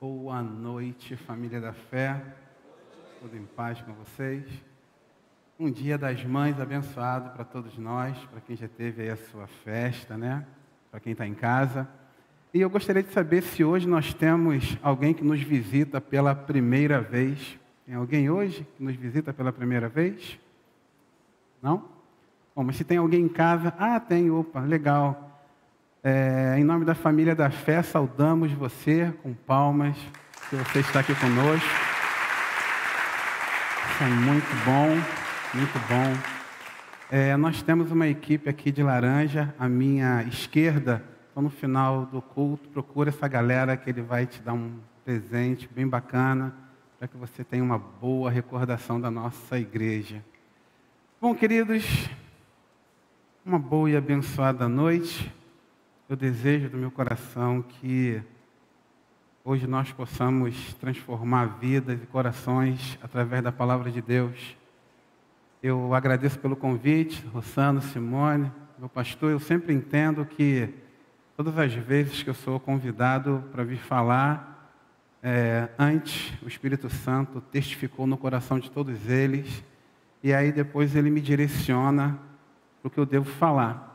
Boa noite, família da fé. Tudo em paz com vocês. Um dia das mães abençoado para todos nós, para quem já teve aí a sua festa, né? Para quem está em casa. E eu gostaria de saber se hoje nós temos alguém que nos visita pela primeira vez. Tem alguém hoje que nos visita pela primeira vez? Não? Bom, mas se tem alguém em casa... tem, opa, legal. Em nome da família da fé, saudamos você com palmas, que você está aqui conosco. Isso é muito bom, muito bom. Nós temos uma equipe aqui de laranja, à minha esquerda, então no final do culto, procura essa galera que ele vai te dar um presente bem bacana, para que você tenha uma boa recordação da nossa igreja. Bom, queridos, uma boa e abençoada noite. Eu desejo do meu coração que hoje nós possamos transformar vidas e corações através da palavra de Deus. Eu agradeço pelo convite, Rossano, Simone, meu pastor. Eu sempre entendo que todas as vezes que eu sou convidado para vir falar, antes o Espírito Santo testificou no coração de todos eles, e aí depois ele me direciona para o que eu devo falar.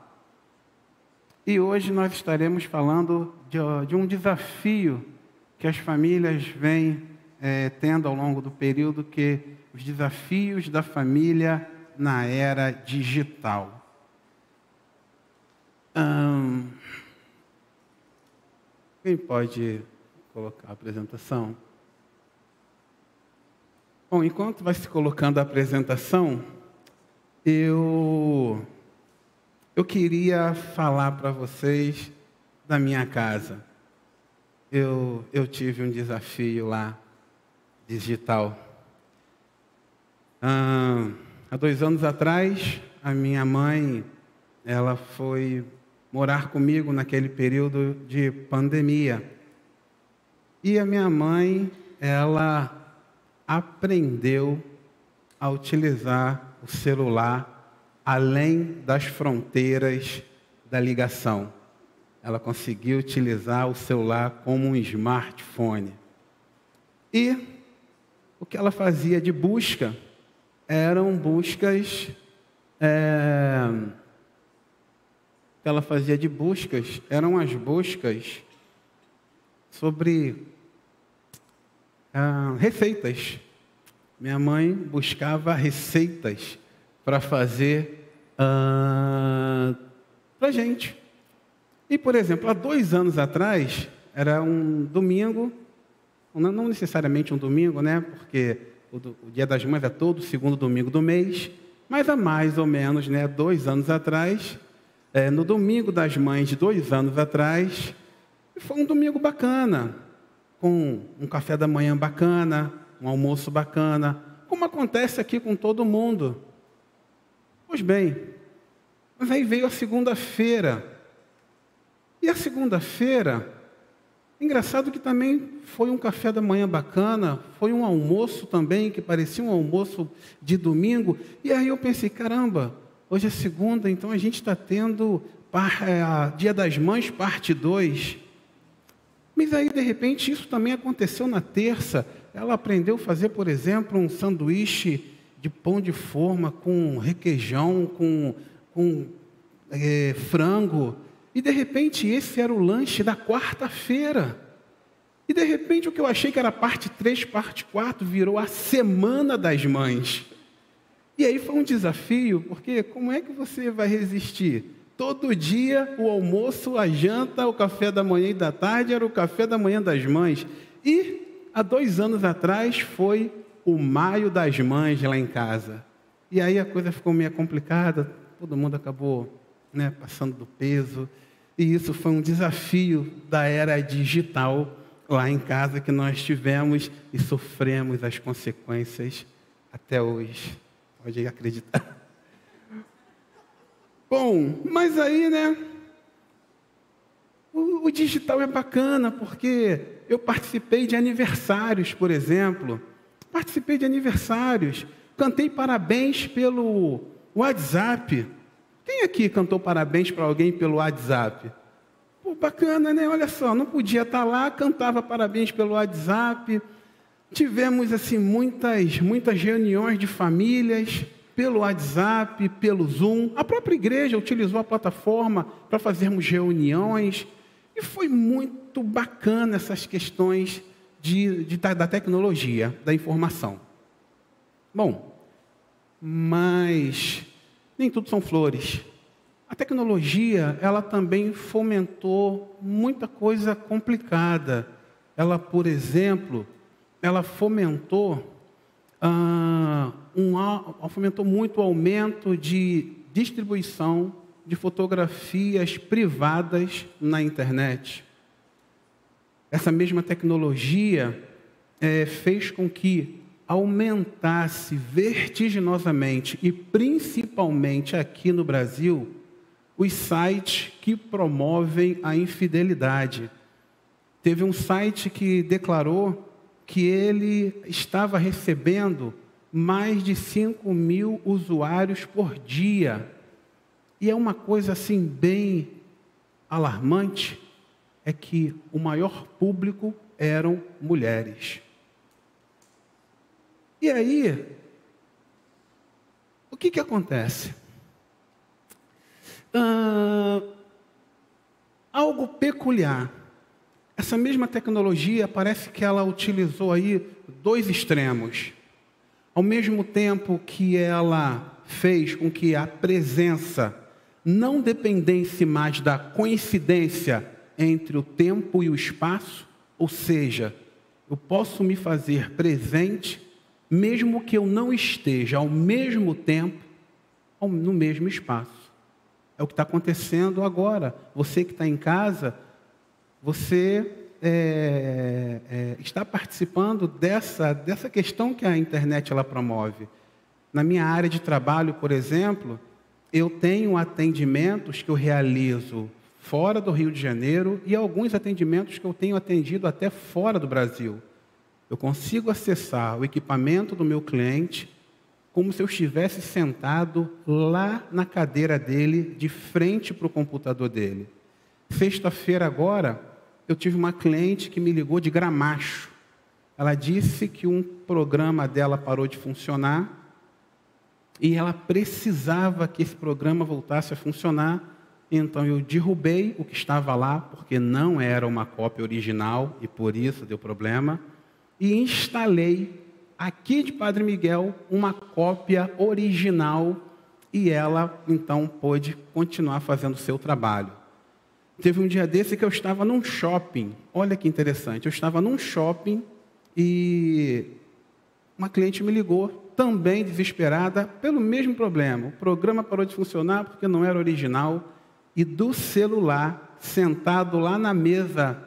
E hoje nós estaremos falando de um desafio que as famílias vêm tendo ao longo do período, que os desafios da família na era digital. Quem pode colocar a apresentação? Bom, enquanto vai se colocando a apresentação, eu queria falar para vocês da minha casa. Eu tive um desafio lá, digital. Há 2 anos atrás, a minha mãe, ela foi morar comigo naquele período de pandemia. E a minha mãe, ela aprendeu a utilizar o celular além das fronteiras da ligação. Ela conseguiu utilizar o celular como um smartphone. E o que ela fazia de busca eram buscas... eram as buscas sobre receitas. Minha mãe buscava receitas para fazer para a gente. E, por exemplo, há 2 anos atrás, era um domingo, não necessariamente um domingo, né? Porque o Dia das Mães é todo segundo domingo do mês, mas há mais ou menos, 2 anos atrás, no domingo das mães de 2 anos atrás, foi um domingo bacana, com um café da manhã bacana, um almoço bacana, como acontece aqui com todo mundo. Pois bem, mas aí veio a segunda-feira. E a segunda-feira, engraçado que também foi um café da manhã bacana, foi um almoço também, que parecia um almoço de domingo. E aí eu pensei, caramba, hoje é segunda, então a gente está tendo Dia das Mães, parte 2. Mas aí, de repente, isso também aconteceu na terça. Ela aprendeu a fazer, por exemplo, um sanduíche de pão de forma com requeijão, com frango. E, de repente, esse era o lanche da quarta-feira. E, de repente, o que eu achei que era parte 3, parte 4, virou a Semana das Mães. E aí foi um desafio, porque como é que você vai resistir? Todo dia, o almoço, a janta, o café da manhã e da tarde era o café da manhã das mães. E, há 2 anos atrás, foi o Maio das Mães lá em casa. E aí a coisa ficou meio complicada, todo mundo acabou passando do peso. E isso foi um desafio da era digital lá em casa que nós tivemos e sofremos as consequências até hoje. Pode acreditar. Bom, mas aí, o digital é bacana, porque eu participei de aniversários, por exemplo. Cantei parabéns pelo WhatsApp. Quem aqui cantou parabéns para alguém pelo WhatsApp? Pô, bacana, né? Olha só, não podia estar lá, cantava parabéns pelo WhatsApp. Tivemos assim muitas reuniões de famílias pelo WhatsApp, pelo Zoom. A própria igreja utilizou a plataforma para fazermos reuniões. E foi muito bacana essas questões da tecnologia, da informação. Bom, mas nem tudo são flores. A tecnologia, ela também fomentou muita coisa complicada. Ela, por exemplo, ela fomentou muito o aumento de distribuição de fotografias privadas na internet. Essa mesma tecnologia fez com que aumentasse vertiginosamente, e principalmente aqui no Brasil, os sites que promovem a infidelidade. Teve um site que declarou que ele estava recebendo mais de 5.000 usuários por dia. E é uma coisa assim bem alarmante, é que o maior público eram mulheres. E aí, o que acontece? Algo peculiar. Essa mesma tecnologia parece que ela utilizou aí dois extremos. Ao mesmo tempo que ela fez com que a presença não dependesse mais da coincidência entre o tempo e o espaço, ou seja, eu posso me fazer presente mesmo que eu não esteja ao mesmo tempo no mesmo espaço. É o que está acontecendo agora. Você que está em casa, você está participando dessa questão que a internet ela promove. Na minha área de trabalho, por exemplo, eu tenho atendimentos que eu realizo fora do Rio de Janeiro e alguns atendimentos que eu tenho atendido até fora do Brasil. Eu consigo acessar o equipamento do meu cliente como se eu estivesse sentado lá na cadeira dele, de frente para o computador dele. Sexta-feira agora, eu tive uma cliente que me ligou de Gramacho. Ela disse que um programa dela parou de funcionar e ela precisava que esse programa voltasse a funcionar. Então eu derrubei o que estava lá, porque não era uma cópia original e por isso deu problema, e instalei aqui de Padre Miguel uma cópia original e ela então pôde continuar fazendo o seu trabalho. Teve um dia desse que eu estava num shopping, olha que interessante, eu estava num shopping e uma cliente me ligou, também desesperada, pelo mesmo problema. O programa parou de funcionar porque não era original e do celular, sentado lá na mesa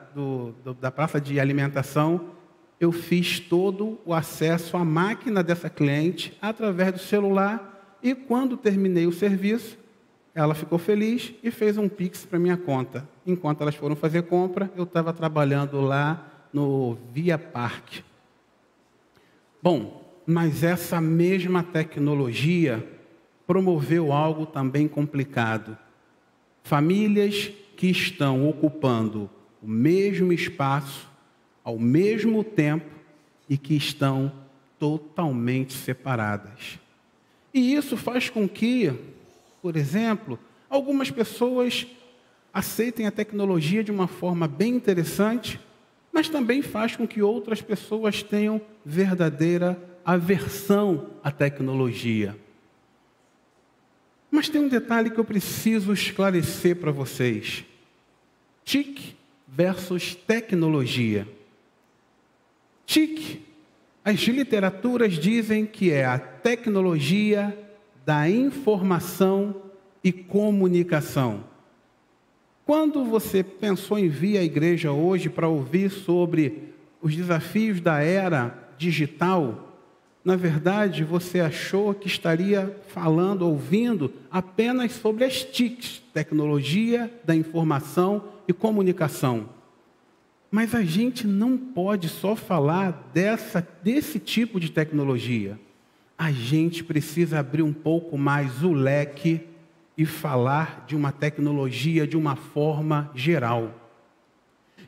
da praça de alimentação, eu fiz todo o acesso à máquina dessa cliente através do celular e quando terminei o serviço, ela ficou feliz e fez um Pix para minha conta. Enquanto elas foram fazer compra, eu estava trabalhando lá no Via Parque. Bom, mas essa mesma tecnologia promoveu algo também complicado. Famílias que estão ocupando o mesmo espaço, ao mesmo tempo, e que estão totalmente separadas. E isso faz com que, por exemplo, algumas pessoas aceitem a tecnologia de uma forma bem interessante, mas também faz com que outras pessoas tenham verdadeira aversão à tecnologia. Mas tem um detalhe que eu preciso esclarecer para vocês. TIC versus tecnologia. TIC, as literaturas dizem que é a tecnologia da informação e comunicação. Quando você pensou em vir à igreja hoje para ouvir sobre os desafios da era digital, na verdade, você achou que estaria falando, ouvindo apenas sobre as TICs, tecnologia da informação e comunicação. Mas a gente não pode só falar desse tipo de tecnologia. A gente precisa abrir um pouco mais o leque e falar de uma tecnologia de uma forma geral.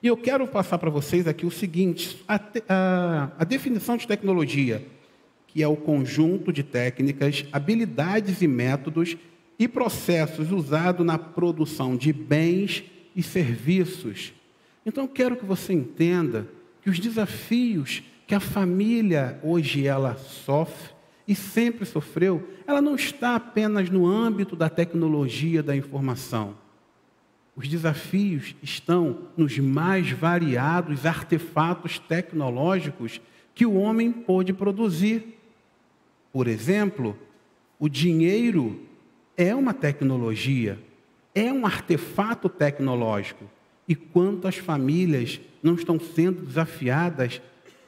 E eu quero passar para vocês aqui o seguinte, a definição de tecnologia, que é o conjunto de técnicas, habilidades e métodos e processos usados na produção de bens e serviços. Então, eu quero que você entenda que os desafios que a família hoje ela sofre e sempre sofreu, ela não está apenas no âmbito da tecnologia da informação. Os desafios estão nos mais variados artefatos tecnológicos que o homem pôde produzir. Por exemplo, o dinheiro é uma tecnologia, é um artefato tecnológico. E quantas famílias não estão sendo desafiadas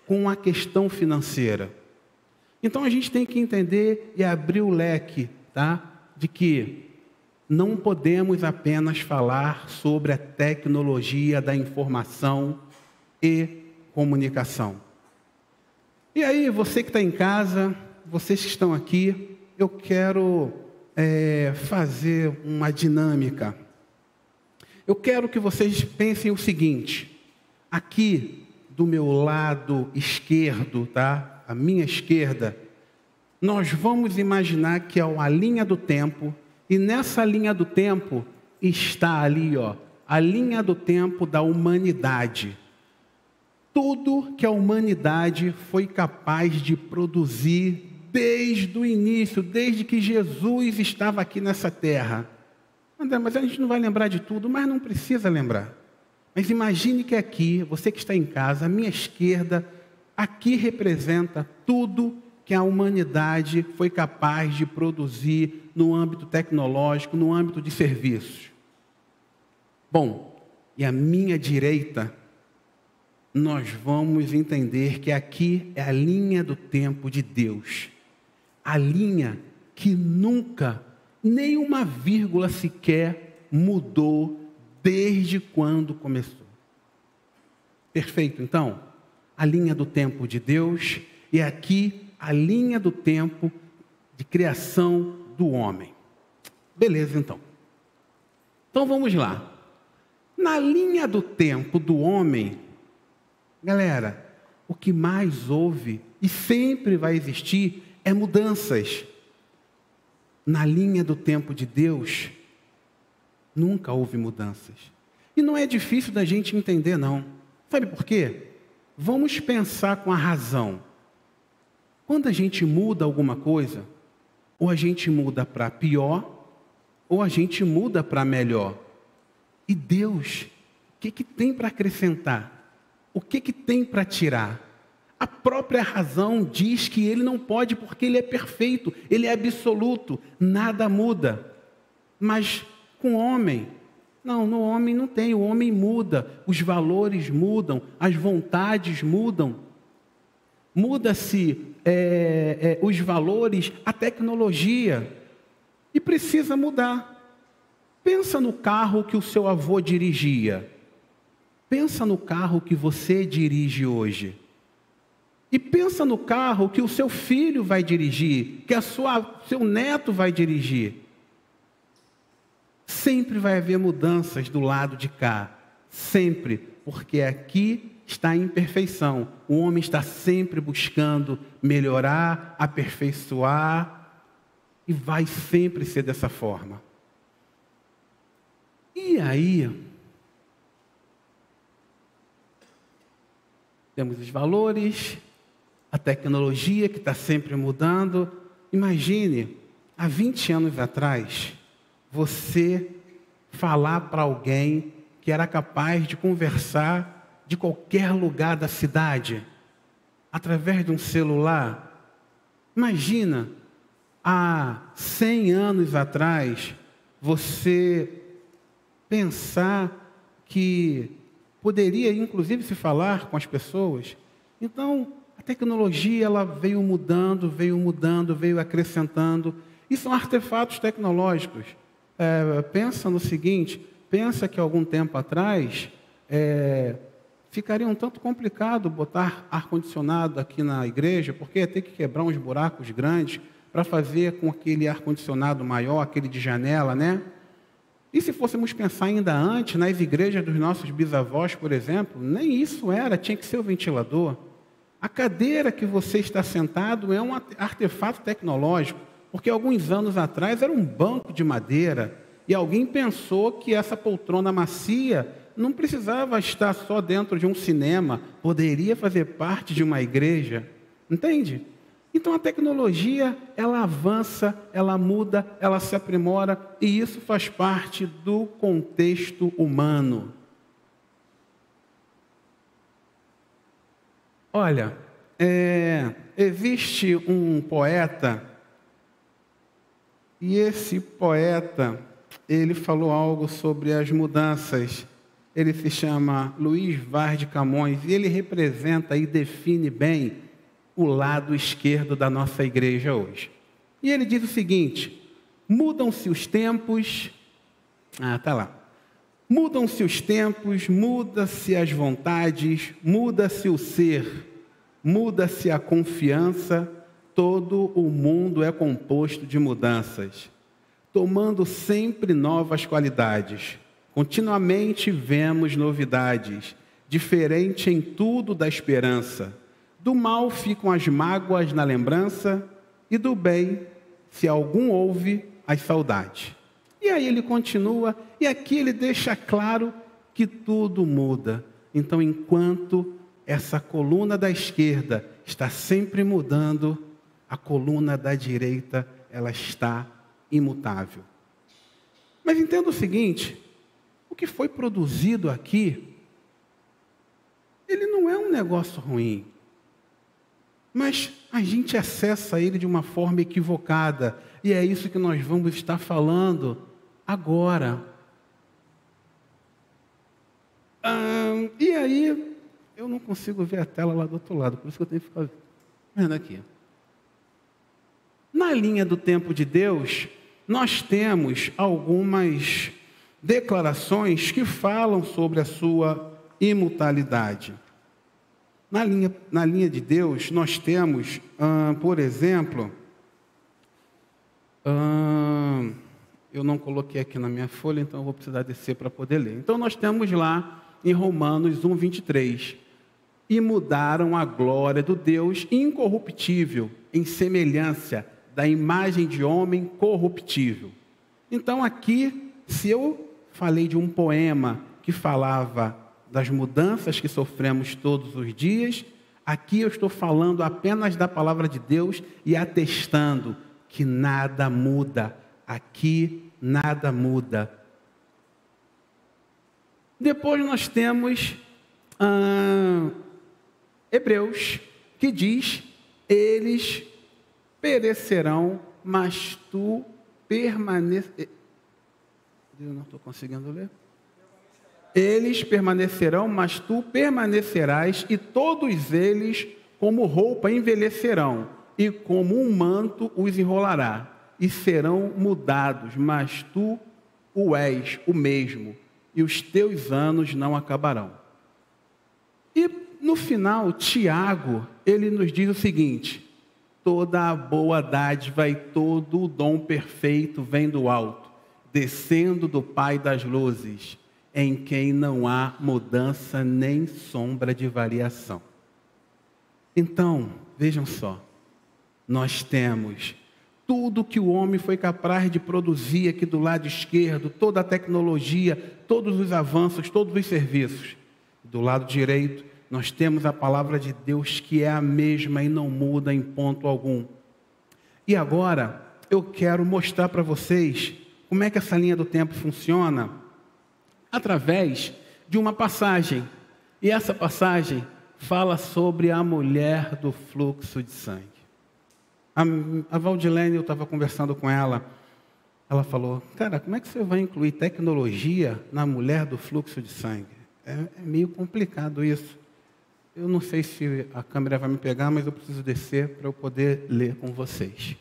com a questão financeira? Então a gente tem que entender e abrir o leque, tá? De que não podemos apenas falar sobre a tecnologia da informação e comunicação. E aí, você que está em casa, vocês que estão aqui, eu quero fazer uma dinâmica. Eu quero que vocês pensem o seguinte: aqui do meu lado esquerdo, tá? A minha esquerda, nós vamos imaginar que é uma linha do tempo, e nessa linha do tempo está ali, ó, a linha do tempo da humanidade. Tudo que a humanidade foi capaz de produzir desde o início, desde que Jesus estava aqui nessa terra. André, mas a gente não vai lembrar de tudo, mas não precisa lembrar. Mas imagine que aqui, você que está em casa, à minha esquerda, aqui representa tudo que a humanidade foi capaz de produzir no âmbito tecnológico, no âmbito de serviços. Bom, e à minha direita, nós vamos entender que aqui é a linha do tempo de Deus. A linha que nunca, nem uma vírgula sequer, mudou desde quando começou. Perfeito, então? A linha do tempo de Deus e aqui a linha do tempo de criação do homem. Beleza, então. Então vamos lá. Na linha do tempo do homem, galera, o que mais houve e sempre vai existir é mudanças. Na linha do tempo de Deus, nunca houve mudanças. E não é difícil da gente entender, não. Sabe por quê? Vamos pensar com a razão. Quando a gente muda alguma coisa, ou a gente muda para pior, ou a gente muda para melhor. E Deus, o que tem para acrescentar? O que tem para tirar? A própria razão diz que Ele não pode, porque Ele é perfeito, Ele é absoluto, nada muda. Mas com o homem, não, no homem não tem, o homem muda, os valores mudam, as vontades mudam. Muda-se os valores, a tecnologia, e precisa mudar. Pensa no carro que o seu avô dirigia. Pensa no carro que você dirige hoje. E pensa no carro que o seu filho vai dirigir, que seu neto vai dirigir. Sempre vai haver mudanças do lado de cá. Sempre, porque aqui está a imperfeição. O homem está sempre buscando melhorar, aperfeiçoar, e vai sempre ser dessa forma. E aí, temos os valores, a tecnologia que está sempre mudando. Imagine, há 20 anos atrás, você falar para alguém que era capaz de conversar de qualquer lugar da cidade, através de um celular. Imagina, há 100 anos atrás, você pensar que poderia, inclusive, se falar com as pessoas. Então, a tecnologia ela veio mudando, veio acrescentando. E são artefatos tecnológicos. Pensa no seguinte, pensa que algum tempo atrás ficaria um tanto complicado botar ar-condicionado aqui na igreja, porque ia ter que quebrar uns buracos grandes para fazer com aquele ar-condicionado maior, aquele de janela, né? E se fôssemos pensar ainda antes, nas igrejas dos nossos bisavós, por exemplo, nem isso era, tinha que ser o ventilador. A cadeira que você está sentado é um artefato tecnológico, porque alguns anos atrás era um banco de madeira, e alguém pensou que essa poltrona macia não precisava estar só dentro de um cinema, poderia fazer parte de uma igreja. Entende? Então a tecnologia, ela avança, ela muda, ela se aprimora, e isso faz parte do contexto humano. Olha, existe um poeta, e esse poeta, ele falou algo sobre as mudanças. Ele se chama Luiz Vaz de Camões, e ele representa e define bem o lado esquerdo da nossa igreja hoje. E ele diz o seguinte: mudam-se os tempos... Mudam-se os tempos, muda-se as vontades, muda-se o ser, muda-se a confiança, todo o mundo é composto de mudanças, tomando sempre novas qualidades. Continuamente vemos novidades, diferente em tudo da esperança. Do mal ficam as mágoas na lembrança, e do bem, se algum houve, as saudades. E aí ele continua, e aqui ele deixa claro que tudo muda. Então, enquanto essa coluna da esquerda está sempre mudando, a coluna da direita, ela está imutável. Mas entenda o seguinte: o que foi produzido aqui, ele não é um negócio ruim, mas a gente acessa ele de uma forma equivocada, e é isso que nós vamos estar falando agora. E aí, eu não consigo ver a tela lá do outro lado, por isso que eu tenho que ficar vendo aqui. Na linha do tempo de Deus, nós temos algumas declarações que falam sobre a sua imutabilidade. Na linha de Deus, nós temos, por exemplo, eu não coloquei aqui na minha folha, então eu vou precisar descer para poder ler. Então, nós temos lá em Romanos 1:23, e mudaram a glória do Deus incorruptível em semelhança da imagem de homem corruptível. Então, aqui, se eu falei de um poema que falava das mudanças que sofremos todos os dias, aqui eu estou falando apenas da palavra de Deus e atestando que nada muda. Aqui nada muda. Depois nós temos Hebreus, que diz: eles perecerão, mas tu permanecerás. Eu não estou conseguindo ler. Eles permanecerão, mas tu permanecerás, e todos eles, como roupa, envelhecerão, e como um manto os enrolará, e serão mudados, mas tu o és o mesmo, e os teus anos não acabarão. E no final, Tiago, ele nos diz o seguinte: toda a boa dádiva e todo o dom perfeito vem do alto, descendo do Pai das luzes, em quem não há mudança nem sombra de variação. Então, vejam só, nós temos tudo que o homem foi capaz de produzir aqui do lado esquerdo, toda a tecnologia, todos os avanços, todos os serviços. Do lado direito, nós temos a palavra de Deus, que é a mesma e não muda em ponto algum. E agora, eu quero mostrar para vocês como é que essa linha do tempo funciona, através de uma passagem. E essa passagem fala sobre a mulher do fluxo de sangue. A Valdilene, eu estava conversando com ela, ela falou: cara, como é que você vai incluir tecnologia na mulher do fluxo de sangue? É meio complicado isso. Eu não sei se a câmera vai me pegar, mas eu preciso descer para eu poder ler com vocês.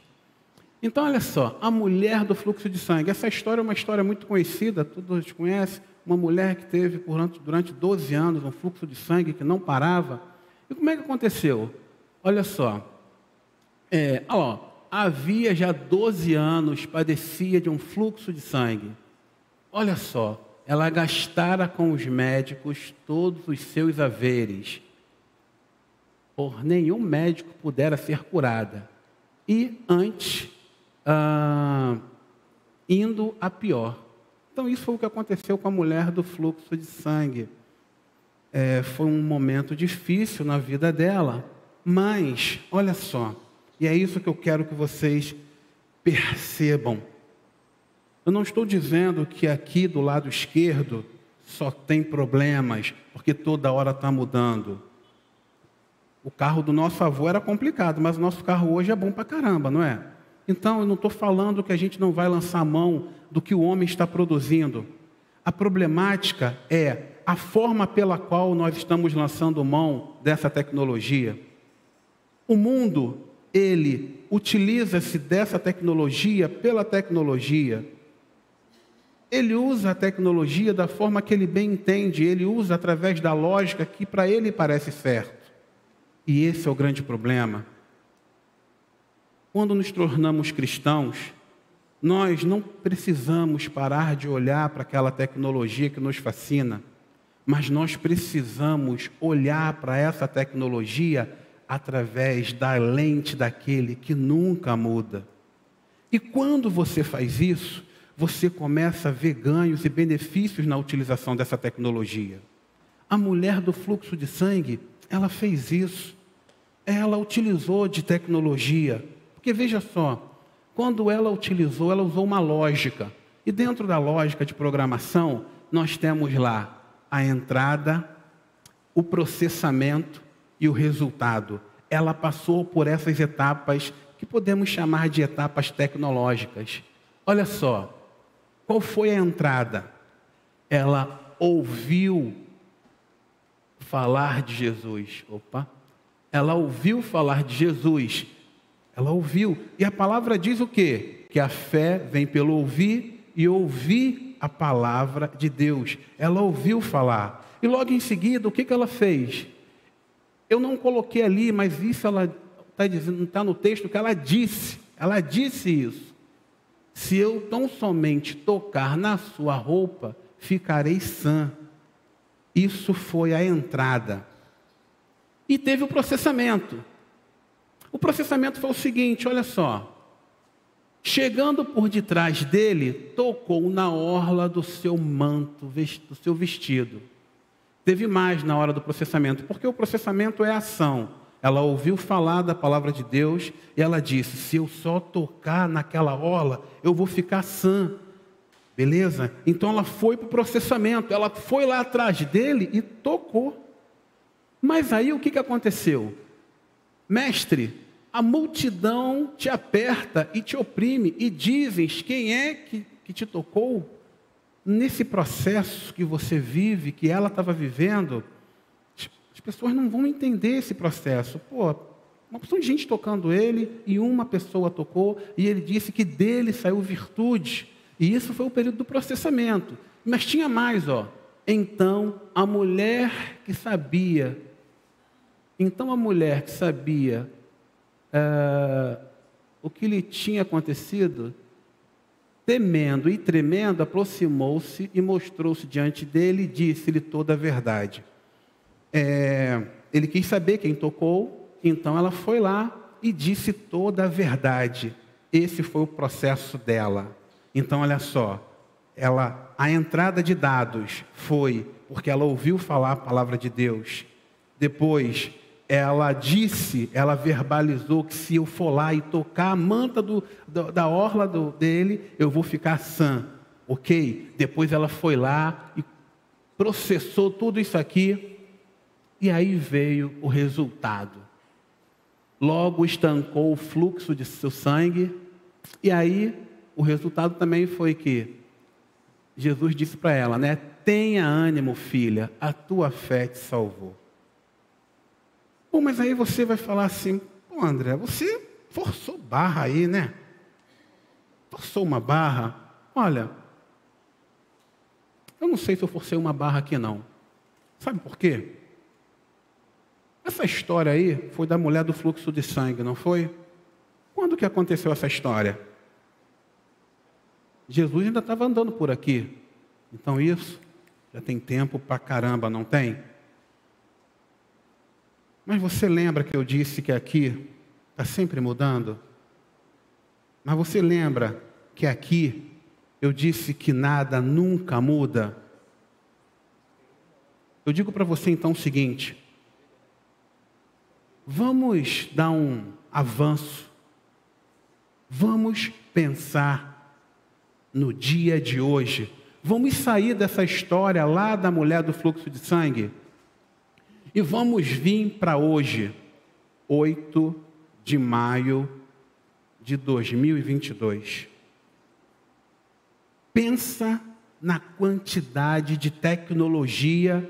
Então, olha só, a mulher do fluxo de sangue. Essa história é uma história muito conhecida, todos conhecem. Uma mulher que teve durante 12 anos um fluxo de sangue que não parava. E como é que aconteceu? Olha só, havia já 12 anos, padecia de um fluxo de sangue. olha só, ela gastara com os médicos todos os seus haveres. Por nenhum médico pudera ser curada. E antes, indo a pior. Então, isso foi o que aconteceu com a mulher do fluxo de sangue. Foi um momento difícil na vida dela, mas, olha só, e é isso que eu quero que vocês percebam. Eu não estou dizendo que aqui do lado esquerdo só tem problemas, porque toda hora está mudando. O carro do nosso avô era complicado, mas o nosso carro hoje é bom pra caramba, não é? Então, eu não estou falando que a gente não vai lançar mão do que o homem está produzindo. A problemática é a forma pela qual nós estamos lançando mão dessa tecnologia. O mundo, ele utiliza-se dessa tecnologia pela tecnologia. Ele usa a tecnologia da forma que ele bem entende, ele usa através da lógica que para ele parece certo. E esse é o grande problema. Quando nos tornamos cristãos, nós não precisamos parar de olhar para aquela tecnologia que nos fascina, mas nós precisamos olhar para essa tecnologia através da lente daquele que nunca muda. E quando você faz isso, você começa a ver ganhos e benefícios na utilização dessa tecnologia. A mulher do fluxo de sangue, ela fez isso. Ela utilizou de tecnologia. Porque veja só, quando ela usou uma lógica. E dentro da lógica de programação, nós temos lá a entrada, o processamento e o resultado. Ela passou por essas etapas que podemos chamar de etapas tecnológicas. Olha só, qual foi a entrada? Ela ouviu falar de Jesus. Ela ouviu falar de Jesus. Ela ouviu. E a palavra diz o quê? Que a fé vem pelo ouvir e ouvir a palavra de Deus. Ela ouviu falar. E logo em seguida, o que ela fez? Eu não coloquei ali, mas isso ela está dizendo, está no texto que ela disse. Ela disse isso. Se eu tão somente tocar na sua roupa, ficarei sã. Isso foi a entrada. E teve o processamento. O processamento foi o seguinte, olha só. Chegando por detrás dele, tocou na orla do seu manto, do seu vestido. Teve mais na hora do processamento, porque o processamento é ação. Ela ouviu falar da palavra de Deus e ela disse, se eu só tocar naquela orla, eu vou ficar sã. Beleza? Então ela foi para o processamento, ela foi lá atrás dele e tocou. Mas aí o que aconteceu? Mestre, a multidão te aperta e te oprime e dizes quem é que te tocou? Nesse processo que você vive, que ela estava vivendo, as pessoas não vão entender esse processo. Uma opção de gente tocando ele e uma pessoa tocou e ele disse que dele saiu virtude. E isso foi o período do processamento. Mas tinha mais, Então a mulher que sabia o que lhe tinha acontecido, temendo e tremendo, aproximou-se e mostrou-se diante dele e disse-lhe toda a verdade. Ele quis saber quem tocou, então ela foi lá e disse toda a verdade. Esse foi o processo dela. Então, olha só, a entrada de dados foi porque ela ouviu falar a palavra de Deus. Depois, ela verbalizou que se eu for lá e tocar a manta da orla dele, eu vou ficar sã, ok? Depois ela foi lá e processou tudo isso aqui, e aí veio o resultado. Logo estancou o fluxo de seu sangue, e aí o resultado também foi que Jesus disse para ela, tenha ânimo, filha, a tua fé te salvou. Mas aí você vai falar assim, André, você forçou barra aí, Forçou uma barra? Olha, eu não sei se eu forcei uma barra aqui não. Sabe por quê? Essa história aí foi da mulher do fluxo de sangue, não foi? Quando que aconteceu essa história? Jesus ainda estava andando por aqui. Então isso já tem tempo pra caramba, não tem? Mas você lembra que eu disse que aqui está sempre mudando? Mas você lembra que aqui eu disse que nada nunca muda? Eu digo para você então o seguinte: vamos dar um avanço, vamos pensar no dia de hoje, vamos sair dessa história lá da mulher do fluxo de sangue e vamos vir para hoje, 8 de maio de 2022. Pensa na quantidade de tecnologia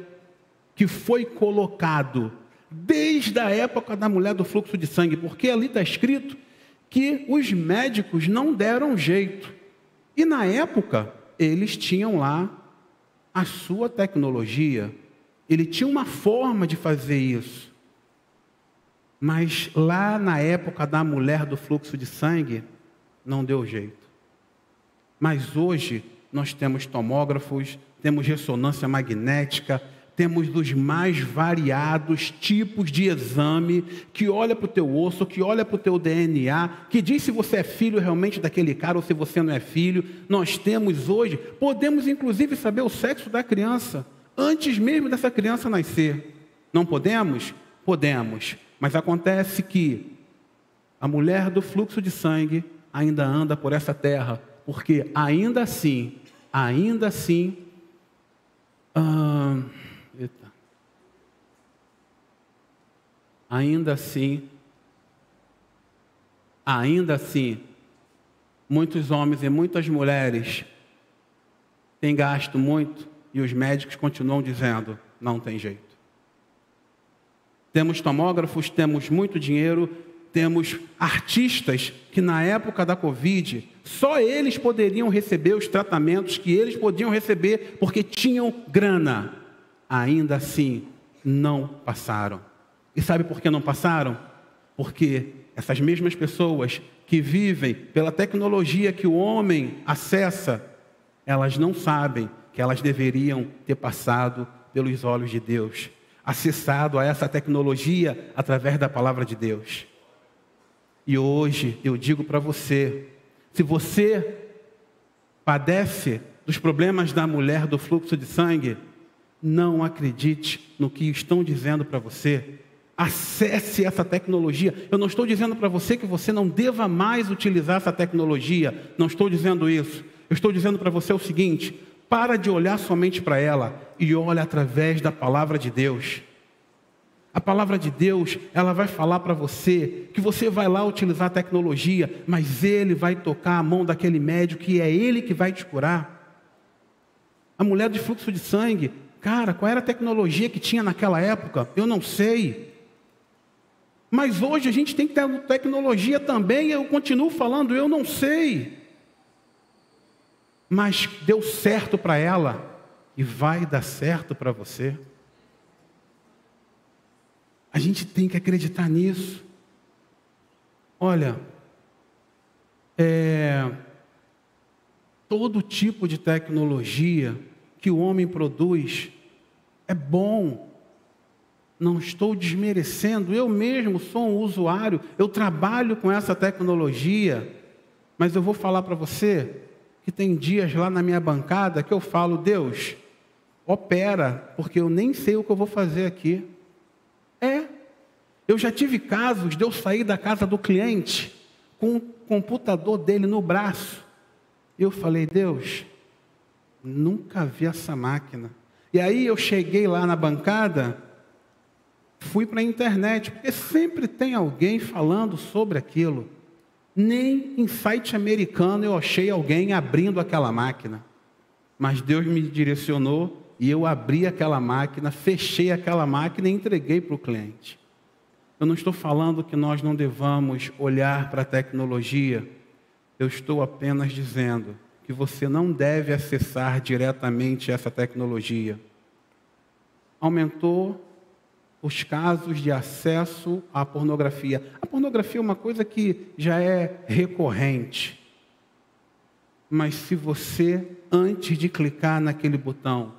que foi colocado desde a época da mulher do fluxo de sangue, porque ali está escrito que os médicos não deram jeito. E na época, eles tinham lá a sua tecnologia, ele tinha uma forma de fazer isso. Mas lá na época da mulher do fluxo de sangue, não deu jeito. Mas hoje nós temos tomógrafos, temos ressonância magnética, temos os mais variados tipos de exame que olha para o teu osso, que olha para o teu DNA, que diz se você é filho realmente daquele cara ou se você não é filho. Nós temos hoje, podemos inclusive saber o sexo da criança, antes mesmo dessa criança nascer. Não podemos? Podemos. Mas acontece que a mulher do fluxo de sangue ainda anda por essa terra, porque ainda assim, muitos homens e muitas mulheres têm gasto muito e os médicos continuam dizendo, não tem jeito. Temos tomógrafos, temos muito dinheiro, temos artistas que na época da Covid, só eles poderiam receber os tratamentos que eles podiam receber porque tinham grana. Ainda assim, não passaram. E sabe por que não passaram? Porque essas mesmas pessoas que vivem pela tecnologia que o homem acessa, elas não sabem que elas deveriam ter passado pelos olhos de Deus, acessado a essa tecnologia através da palavra de Deus. E hoje eu digo para você, se você padece dos problemas da mulher do fluxo de sangue, não acredite no que estão dizendo para você. Acesse essa tecnologia. Eu não estou dizendo para você que você não deva mais utilizar essa tecnologia. Não estou dizendo isso. Eu estou dizendo para você o seguinte: para de olhar somente para ela e olha através da palavra de Deus. A palavra de Deus, ela vai falar para você que você vai lá utilizar a tecnologia, mas Ele vai tocar a mão daquele médico e é Ele que vai te curar. A mulher de fluxo de sangue, cara, qual era a tecnologia que tinha naquela época? Eu não sei. Mas hoje a gente tem que ter tecnologia também, eu continuo falando, eu não sei. Mas deu certo para ela e vai dar certo para você. A gente tem que acreditar nisso. Olha, todo tipo de tecnologia que o homem produz é bom. Não estou desmerecendo, eu mesmo sou um usuário, eu trabalho com essa tecnologia, mas eu vou falar para você que tem dias lá na minha bancada que eu falo, Deus, opera, porque eu nem sei o que eu vou fazer aqui. Eu já tive casos de eu sair da casa do cliente com o computador dele no braço. Eu falei, Deus, nunca vi essa máquina. E aí eu cheguei lá na bancada, fui para a internet, porque sempre tem alguém falando sobre aquilo. Nem em site americano eu achei alguém abrindo aquela máquina. Mas Deus me direcionou e eu abri aquela máquina, fechei aquela máquina e entreguei para o cliente. Eu não estou falando que nós não devamos olhar para a tecnologia. Eu estou apenas dizendo que você não deve acessar diretamente essa tecnologia. Aumentou os casos de acesso à pornografia. A pornografia é uma coisa que já é recorrente. Mas se você, antes de clicar naquele botão,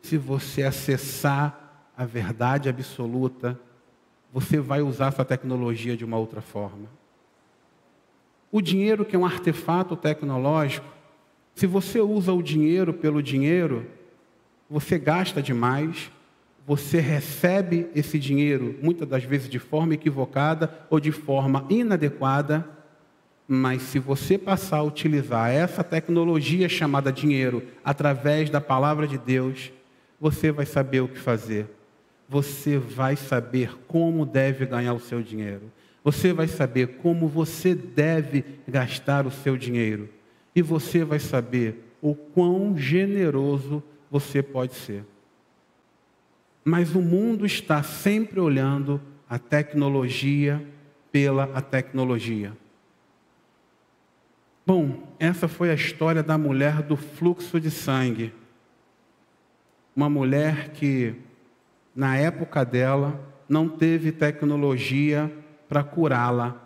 se você acessar a verdade absoluta, você vai usar essa tecnologia de uma outra forma. O dinheiro, que é um artefato tecnológico, se você usa o dinheiro pelo dinheiro, você gasta demais, você recebe esse dinheiro, muitas das vezes de forma equivocada ou de forma inadequada, mas se você passar a utilizar essa tecnologia chamada dinheiro através da palavra de Deus, você vai saber o que fazer. Você vai saber como deve ganhar o seu dinheiro. Você vai saber como você deve gastar o seu dinheiro. E você vai saber o quão generoso você pode ser. Mas o mundo está sempre olhando a tecnologia pela tecnologia. Bom, essa foi a história da mulher do fluxo de sangue. Uma mulher que, na época dela, não teve tecnologia para curá-la.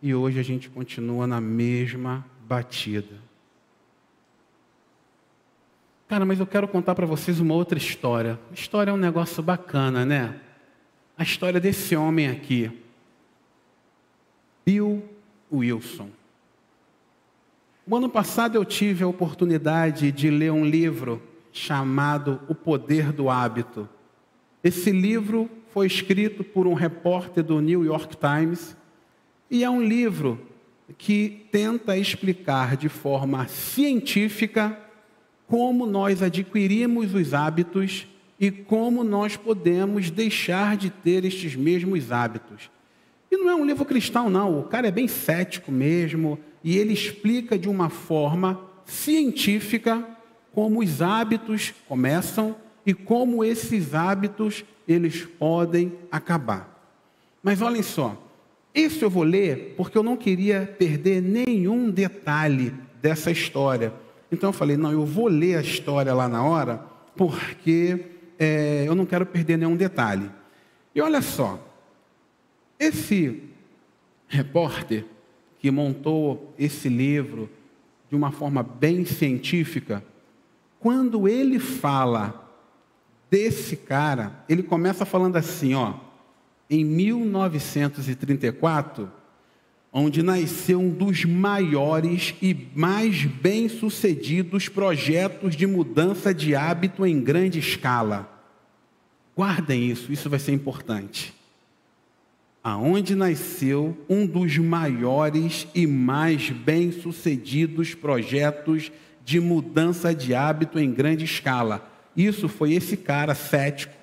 E hoje a gente continua na mesma batida. Cara, mas eu quero contar para vocês uma outra história. A história é um negócio bacana, né? A história desse homem aqui, Bill Wilson. O ano passado eu tive a oportunidade de ler um livro chamado O Poder do Hábito. Esse livro foi escrito por um repórter do New York Times e é um livro que tenta explicar de forma científica como nós adquirimos os hábitos e como nós podemos deixar de ter estes mesmos hábitos. E não é um livro cristão, não. O cara é bem cético mesmo e ele explica de uma forma científica como os hábitos começam e como esses hábitos eles podem acabar. Mas olhem só, isso eu vou ler porque eu não queria perder nenhum detalhe dessa história. Então eu falei, não, eu vou ler a história lá na hora porque eu não quero perder nenhum detalhe. E olha só, esse repórter que montou esse livro de uma forma bem científica, quando ele fala desse cara, ele começa falando assim, ó, em 1934, onde nasceu um dos maiores e mais bem-sucedidos projetos de mudança de hábito em grande escala. Guardem isso, isso vai ser importante. Aonde nasceu um dos maiores e mais bem-sucedidos projetos de mudança de hábito em grande escala. Isso foi esse cara cético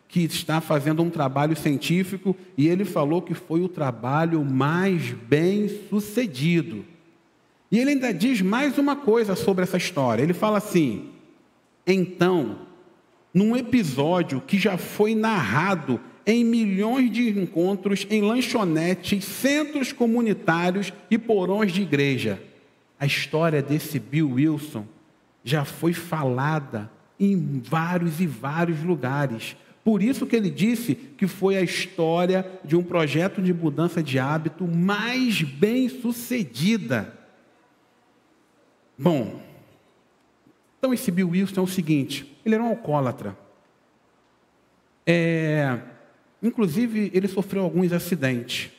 que está fazendo um trabalho científico e ele falou que foi o trabalho mais bem-sucedido. E ele ainda diz mais uma coisa sobre essa história. Ele fala assim, então, num episódio que já foi narrado em milhões de encontros em lanchonetes, centros comunitários e porões de igreja, a história desse Bill Wilson já foi falada em vários e vários lugares. Por isso que ele disse que foi a história de um projeto de mudança de hábito mais bem sucedida. Bom, então esse Bill Wilson é o seguinte, ele era um alcoólatra. Inclusive, ele sofreu alguns acidentes.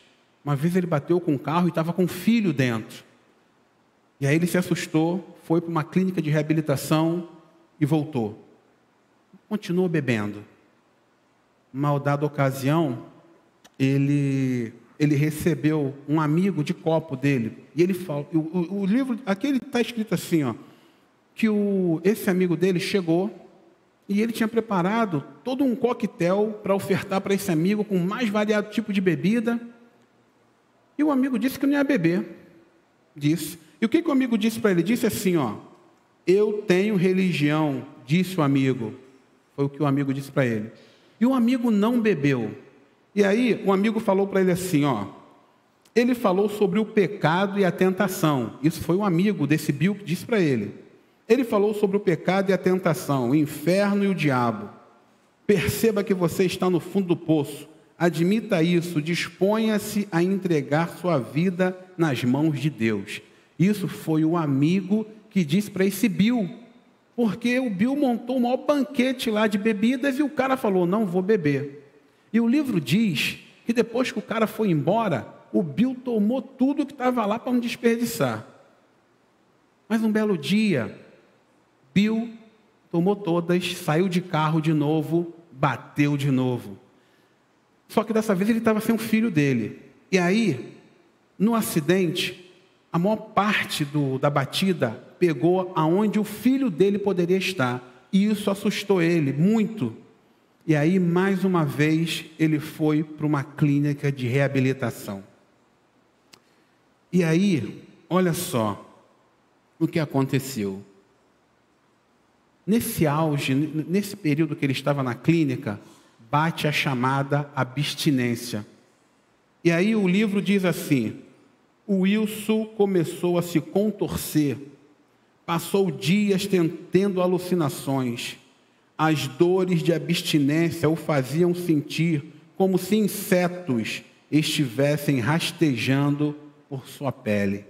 Uma vez ele bateu com um carro e estava com um filho dentro. E aí ele se assustou, foi para uma clínica de reabilitação e voltou. Continuou bebendo. Uma dada ocasião, ele recebeu um amigo de copo dele. E ele fala, o livro, aqui está escrito assim, ó, que esse amigo dele chegou e ele tinha preparado todo um coquetel para ofertar para esse amigo com mais variado tipo de bebida. E o amigo disse que não ia beber. Disse. E o que o amigo disse para ele? Disse assim, ó, eu tenho religião, disse o amigo. Foi o que o amigo disse para ele. E o amigo não bebeu. E aí o amigo falou para ele assim, ó, ele falou sobre o pecado e a tentação. Isso foi um amigo desse Bill que disse para ele. Ele falou sobre o pecado e a tentação, o inferno e o diabo. Perceba que você está no fundo do poço. Admita isso, disponha-se a entregar sua vida nas mãos de Deus. Isso foi o amigo que disse para esse Bill, porque o Bill montou um maior banquete lá de bebidas e o cara falou, não vou beber. E o livro diz que depois que o cara foi embora, o Bill tomou tudo que estava lá para não desperdiçar. Mas um belo dia, Bill tomou todas, saiu de carro de novo, bateu de novo. Só que dessa vez ele estava sem o filho dele. E aí, no acidente, a maior parte da batida pegou aonde o filho dele poderia estar. E isso assustou ele muito. E aí, mais uma vez, ele foi para uma clínica de reabilitação. E aí, olha só o que aconteceu. Nesse auge, nesse período que ele estava na clínica, bate a chamada abstinência. E aí o livro diz assim, o Wilson começou a se contorcer, passou dias tendo alucinações, as dores de abstinência o faziam sentir como se insetos estivessem rastejando por sua pele.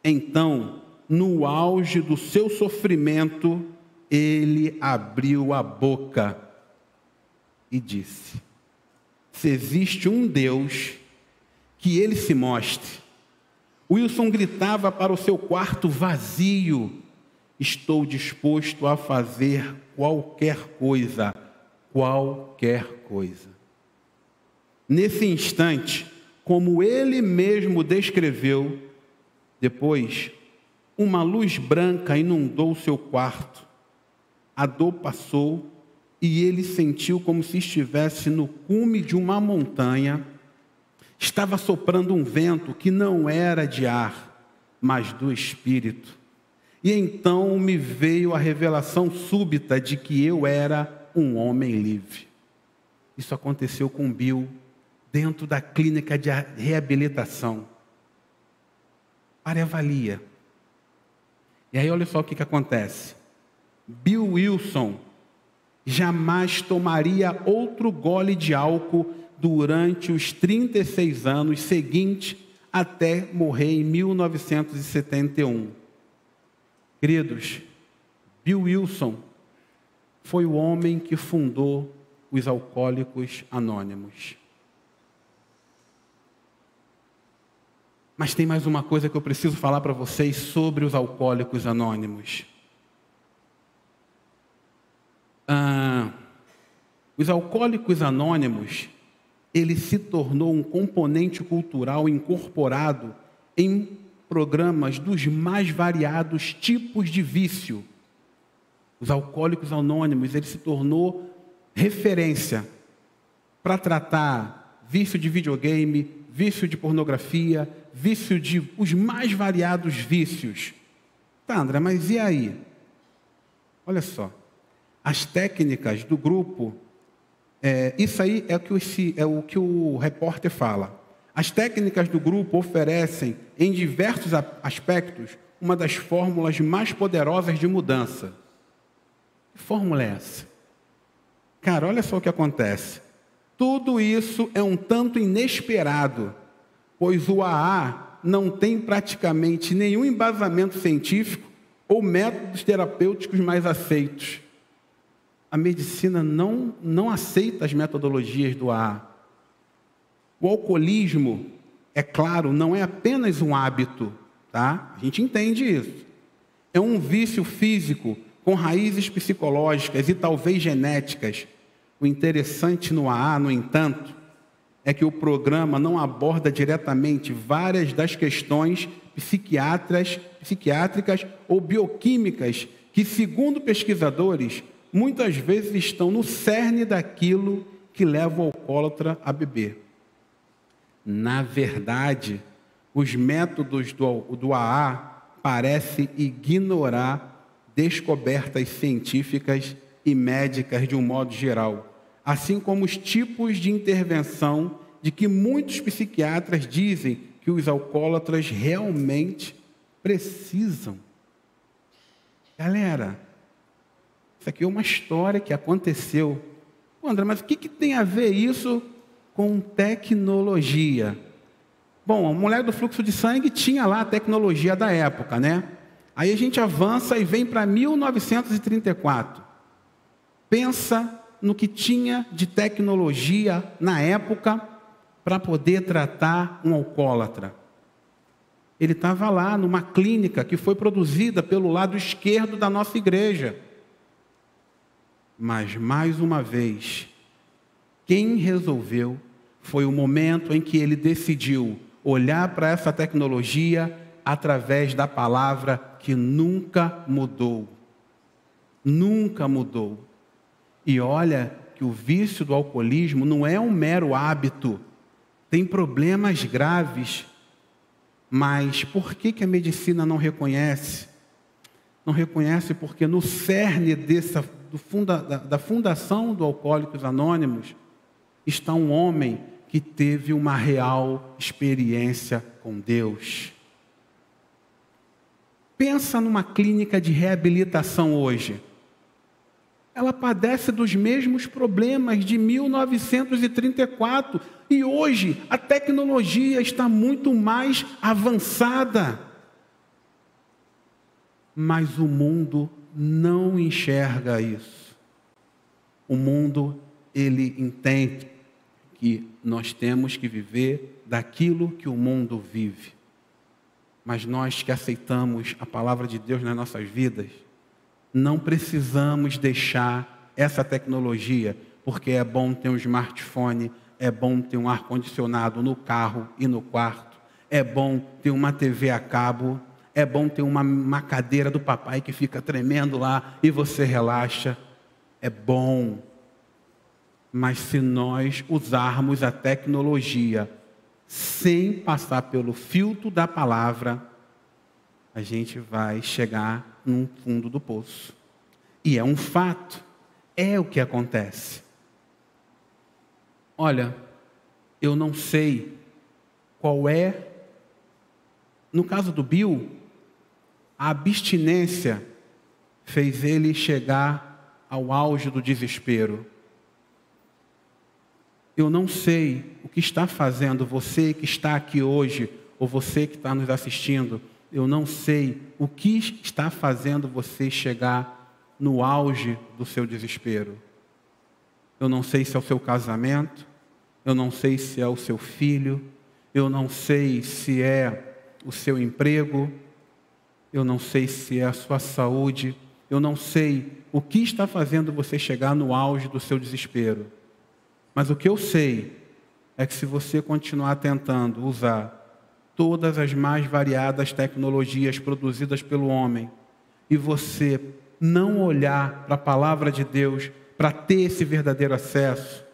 Então, no auge do seu sofrimento, ele abriu a boca e disse, se existe um Deus, que ele se mostre. Wilson gritava para o seu quarto vazio, estou disposto a fazer qualquer coisa, qualquer coisa. Nesse instante, como ele mesmo descreveu, depois, uma luz branca inundou seu quarto. A dor passou e ele sentiu como se estivesse no cume de uma montanha. Estava soprando um vento que não era de ar, mas do Espírito. E então me veio a revelação súbita de que eu era um homem livre. Isso aconteceu com Bill, dentro da clínica de reabilitação. Para e avalia. E aí olha só o que acontece. Bill Wilson jamais tomaria outro gole de álcool durante os 36 anos seguintes até morrer em 1971. Queridos, Bill Wilson foi o homem que fundou os Alcoólicos Anônimos. Mas tem mais uma coisa que eu preciso falar para vocês sobre os Alcoólicos Anônimos. Os Alcoólicos Anônimos, ele se tornou um componente cultural incorporado em programas dos mais variados tipos de vício. Os Alcoólicos Anônimos, ele se tornou referência para tratar vício de videogame, vício de pornografia, vício de os mais variados vícios. Tá, André, mas e aí? Olha só, as técnicas do grupo, isso aí é o que o repórter fala. As técnicas do grupo oferecem, em diversos aspectos, uma das fórmulas mais poderosas de mudança. Que fórmula é essa? Cara, olha só o que acontece. Tudo isso é um tanto inesperado, pois o AA não tem praticamente nenhum embasamento científico ou métodos terapêuticos mais aceitos. A medicina não aceita as metodologias do AA. O alcoolismo, é claro, não é apenas um hábito, tá? A gente entende isso. É um vício físico com raízes psicológicas e talvez genéticas. O interessante no AA, no entanto, é que o programa não aborda diretamente várias das questões psiquiátricas ou bioquímicas que, segundo pesquisadores, muitas vezes estão no cerne daquilo que leva o alcoólatra a beber. Na verdade, os métodos do AA parecem ignorar descobertas científicas e médicas de um modo geral, assim como os tipos de intervenção de que muitos psiquiatras dizem que os alcoólatras realmente precisam. Galera, isso aqui é uma história que aconteceu. Pô, André, mas o que tem a ver isso com tecnologia? Bom, a mulher do fluxo de sangue tinha lá a tecnologia da época, né? Aí a gente avança e vem para 1934. Pensa no que tinha de tecnologia na época para poder tratar um alcoólatra. Ele estava lá numa clínica que foi produzida pelo lado esquerdo da nossa igreja. Mas, mais uma vez, quem resolveu foi o momento em que ele decidiu olhar para essa tecnologia através da palavra que nunca mudou. Nunca mudou. E olha que o vício do alcoolismo não é um mero hábito. Tem problemas graves. Mas por que a medicina não reconhece? Não reconhece porque no cerne da fundação do Alcoólicos Anônimos está um homem que teve uma real experiência com Deus. Pensa numa clínica de reabilitação hoje. Ela padece dos mesmos problemas de 1934 e hoje a tecnologia está muito mais avançada. Mas o mundo não enxerga isso. O mundo, ele entende que nós temos que viver daquilo que o mundo vive. Mas nós que aceitamos a palavra de Deus nas nossas vidas, não precisamos deixar essa tecnologia, porque é bom ter um smartphone, é bom ter um ar-condicionado no carro e no quarto, é bom ter uma TV a cabo, é bom ter uma cadeira do papai que fica tremendo lá e você relaxa. É bom. Mas se nós usarmos a tecnologia sem passar pelo filtro da palavra, a gente vai chegar no fundo do poço. E é um fato. É o que acontece. Olha, eu não sei qual é... No caso do Bill, a abstinência fez ele chegar ao auge do desespero. Eu não sei o que está fazendo você que está aqui hoje, ou você que está nos assistindo, eu não sei o que está fazendo você chegar no auge do seu desespero. Eu não sei se é o seu casamento, eu não sei se é o seu filho, eu não sei se é o seu emprego, eu não sei se é a sua saúde, eu não sei o que está fazendo você chegar no auge do seu desespero. Mas o que eu sei é que se você continuar tentando usar todas as mais variadas tecnologias produzidas pelo homem e você não olhar para a palavra de Deus para ter esse verdadeiro acesso,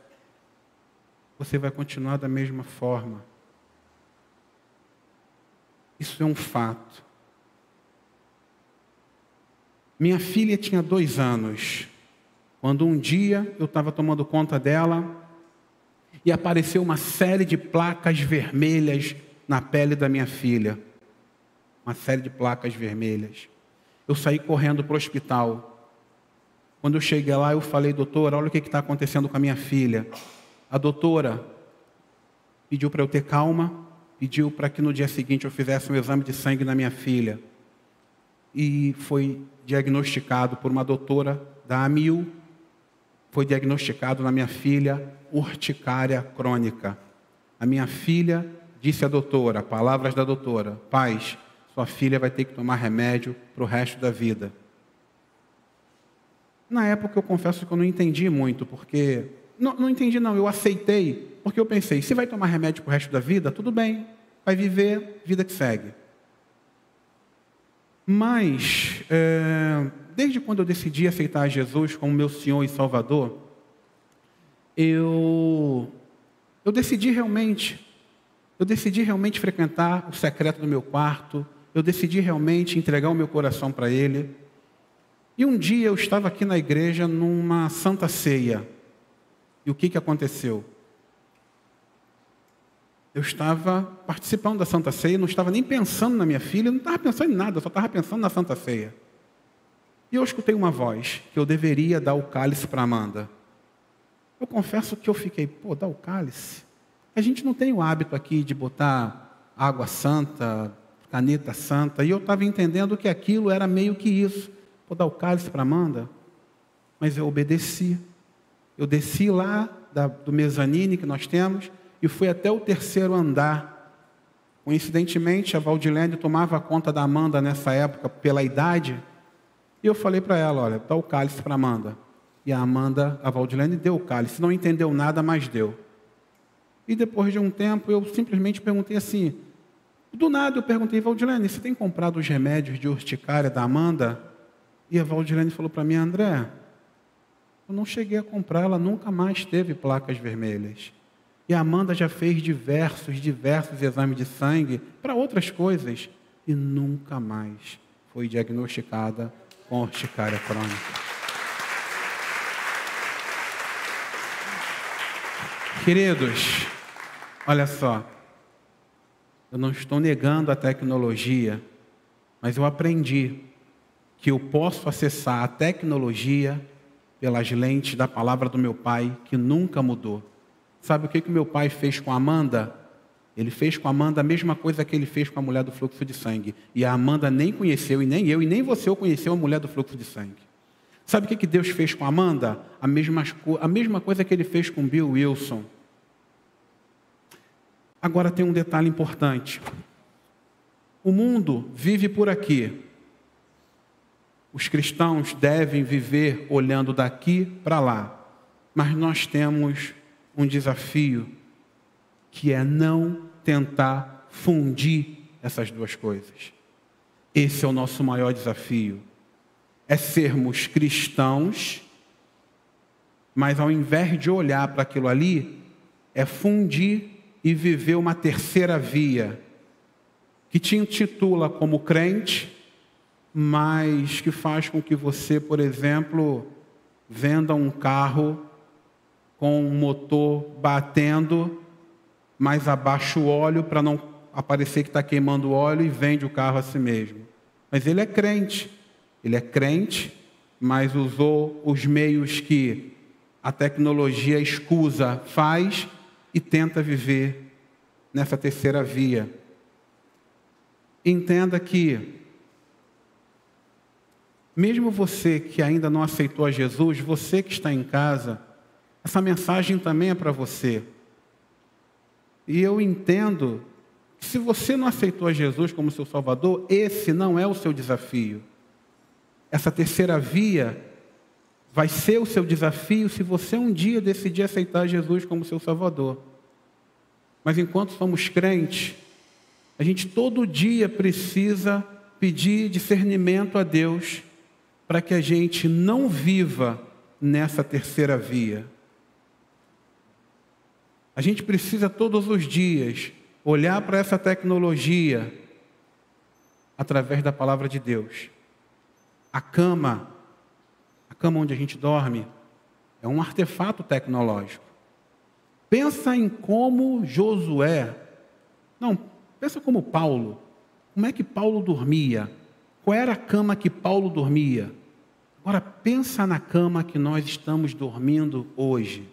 você vai continuar da mesma forma. Isso é um fato. Minha filha tinha 2 anos, quando um dia eu estava tomando conta dela e apareceu uma série de placas vermelhas na pele da minha filha. Uma série de placas vermelhas. Eu saí correndo para o hospital. Quando eu cheguei lá, eu falei, doutora, olha o que está acontecendo com a minha filha. A doutora pediu para eu ter calma, pediu para que no dia seguinte eu fizesse um exame de sangue na minha filha. E foi diagnosticado por uma doutora da AMIL, foi diagnosticado na minha filha urticária crônica. A minha filha disse à doutora, palavras da doutora, paz, sua filha vai ter que tomar remédio para o resto da vida. Na época eu confesso que eu não entendi muito, porque... Não entendi não, eu aceitei, porque eu pensei, se vai tomar remédio para o resto da vida, tudo bem, vai viver, vida que segue. Mas, desde quando eu decidi aceitar Jesus como meu Senhor e Salvador, eu decidi realmente frequentar o secreto do meu quarto, eu decidi realmente entregar o meu coração para Ele. E um dia eu estava aqui na igreja numa Santa Ceia. E o que aconteceu? Eu estava participando da Santa Ceia, não estava nem pensando na minha filha, não estava pensando em nada, só estava pensando na Santa Ceia. E eu escutei uma voz, que eu deveria dar o cálice para Amanda. Eu confesso que eu fiquei, dá o cálice? A gente não tem o hábito aqui de botar água santa, caneta santa, e eu estava entendendo que aquilo era meio que isso. Vou dar o cálice para Amanda, mas eu obedeci. Eu desci lá do mezanine que nós temos e fui até o 3º andar. Coincidentemente, a Valdilene tomava conta da Amanda nessa época pela idade, e eu falei para ela, olha, dá o cálice para Amanda. E a Valdilene deu o cálice, não entendeu nada, mas deu. E depois de um tempo, eu simplesmente perguntei assim, do nada eu perguntei, Valdilene, você tem comprado os remédios de urticária da Amanda? E a Valdilene falou para mim, André, eu não cheguei a comprar, ela nunca mais teve placas vermelhas. E a Amanda já fez diversos exames de sangue para outras coisas e nunca mais foi diagnosticada com urticária crônica. Queridos, olha só, eu não estou negando a tecnologia, mas eu aprendi que eu posso acessar a tecnologia pelas lentes da palavra do meu pai, que nunca mudou. Sabe o que meu pai fez com a Amanda? Ele fez com a Amanda a mesma coisa que ele fez com a mulher do fluxo de sangue. E a Amanda nem conheceu, e nem eu, e nem você conheceu a mulher do fluxo de sangue. Sabe o que Deus fez com a Amanda? A mesma coisa que ele fez com Bill Wilson. Agora tem um detalhe importante. O mundo vive por aqui. Os cristãos devem viver olhando daqui para lá. Mas nós temos um desafio, que é não tentar fundir essas duas coisas. Esse é o nosso maior desafio. É sermos cristãos, mas ao invés de olhar para aquilo ali, é fundir e viver uma terceira via, que te intitula como crente, mas que faz com que você, por exemplo, venda um carro com um motor batendo, mas abaixa o óleo para não aparecer que está queimando o óleo e vende o carro a si mesmo. Mas ele é crente, mas usou os meios que a tecnologia escusa faz e tenta viver nessa terceira via. Entenda que, mesmo você que ainda não aceitou a Jesus, você que está em casa, essa mensagem também é para você. E eu entendo que se você não aceitou a Jesus como seu Salvador, esse não é o seu desafio. Essa terceira via vai ser o seu desafio se você um dia decidir aceitar Jesus como seu Salvador. Mas enquanto somos crentes, a gente todo dia precisa pedir discernimento a Deus para que a gente não viva nessa terceira via. A gente precisa todos os dias olhar para essa tecnologia através da palavra de Deus. A cama onde a gente dorme, é um artefato tecnológico. Pensa em como Josué, pensa como Paulo. Como é que Paulo dormia? Qual era a cama que Paulo dormia? Agora pensa na cama que nós estamos dormindo hoje.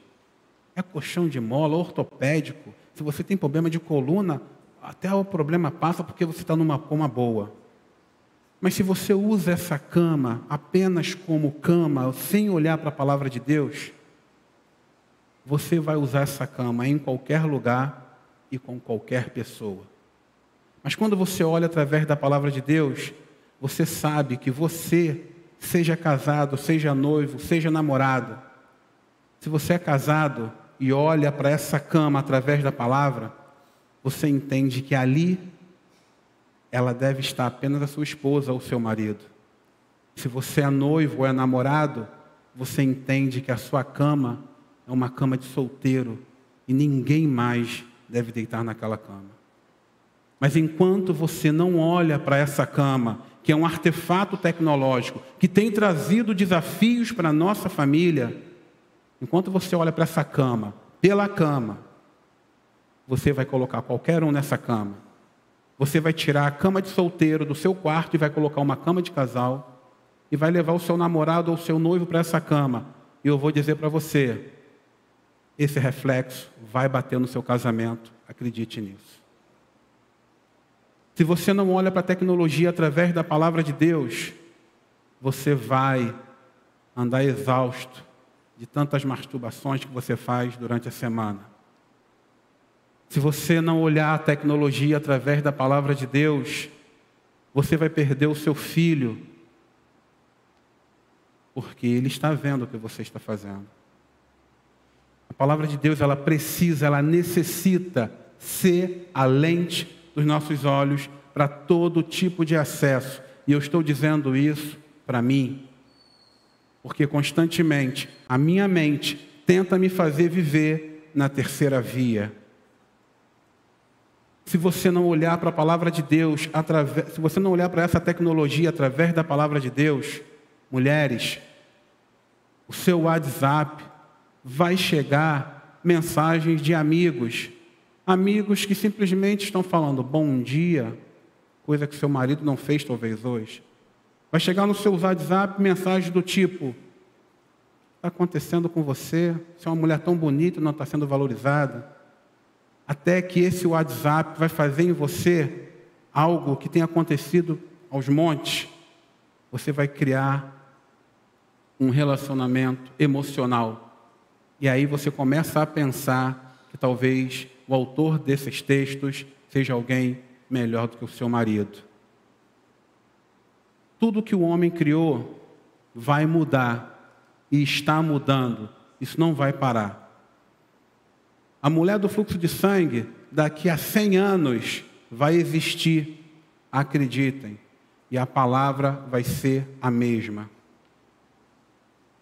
É colchão de mola, ortopédico. Se você tem problema de coluna, até o problema passa porque você está numa cama boa. Mas se você usa essa cama apenas como cama, sem olhar para a palavra de Deus, você vai usar essa cama em qualquer lugar e com qualquer pessoa. Mas quando você olha através da palavra de Deus, você sabe que você, seja casado, seja noivo, seja namorado, se você é casado e olha para essa cama através da palavra, você entende que ali ela deve estar apenas a sua esposa ou o seu marido. Se você é noivo ou é namorado, você entende que a sua cama é uma cama de solteiro e ninguém mais deve deitar naquela cama. Mas enquanto você não olha para essa cama, que é um artefato tecnológico, que tem trazido desafios para a nossa família, enquanto você olha para essa cama, pela cama, você vai colocar qualquer um nessa cama. Você vai tirar a cama de solteiro do seu quarto e vai colocar uma cama de casal e vai levar o seu namorado ou o seu noivo para essa cama. E eu vou dizer para você, esse reflexo vai bater no seu casamento, acredite nisso. Se você não olha para a tecnologia através da palavra de Deus, você vai andar exausto de tantas masturbações que você faz durante a semana. Se você não olhar a tecnologia através da palavra de Deus, você vai perder o seu filho, porque ele está vendo o que você está fazendo. A palavra de Deus, ela precisa, ela necessita ser a lente dos nossos olhos para todo tipo de acesso. E eu estou dizendo isso para mim, porque constantemente a minha mente tenta me fazer viver na terceira via. Se você não olhar para a palavra de Deus, se você não olhar para essa tecnologia através da palavra de Deus, mulheres, o seu WhatsApp vai chegar mensagens de amigos que simplesmente estão falando bom dia, coisa que seu marido não fez talvez hoje. Vai chegar no seu WhatsApp mensagens do tipo: o que está acontecendo com você? Você é uma mulher tão bonita e não está sendo valorizada. Até que esse WhatsApp vai fazer em você algo que tem acontecido aos montes. Você vai criar um relacionamento emocional. E aí você começa a pensar que talvez o autor desses textos seja alguém melhor do que o seu marido. Tudo que o homem criou vai mudar e está mudando. Isso não vai parar. A mulher do fluxo de sangue, daqui a 100 anos, vai existir, acreditem, e a palavra vai ser a mesma.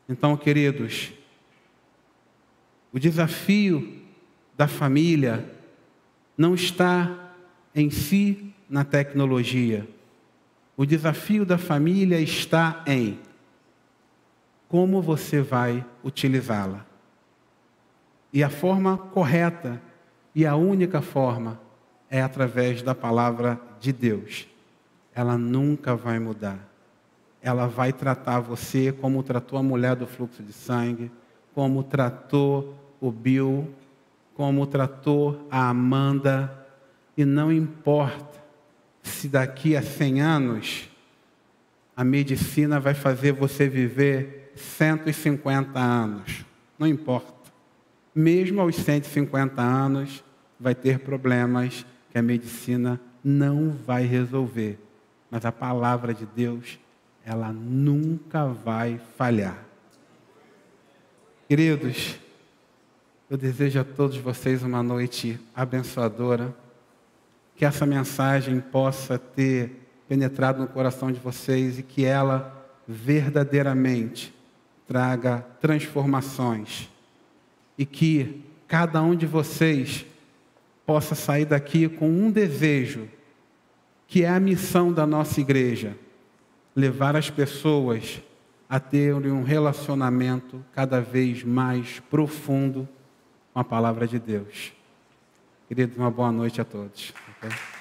Então, queridos, o desafio da família não está em si na tecnologia. O desafio da família está em como você vai utilizá-la. E a forma correta e a única forma é através da palavra de Deus. Ela nunca vai mudar. Ela vai tratar você como tratou a mulher do fluxo de sangue, como tratou o Bill, como tratou a Amanda. E não importa se daqui a 100 anos a medicina vai fazer você viver 150 anos. Não importa. Mesmo aos 150 anos, vai ter problemas que a medicina não vai resolver. Mas a palavra de Deus, ela nunca vai falhar. Queridos, eu desejo a todos vocês uma noite abençoadora. Que essa mensagem possa ter penetrado no coração de vocês e que ela verdadeiramente traga transformações. E que cada um de vocês possa sair daqui com um desejo, que é a missão da nossa igreja: levar as pessoas a terem um relacionamento cada vez mais profundo com a palavra de Deus. Queridos, uma boa noite a todos. Okay?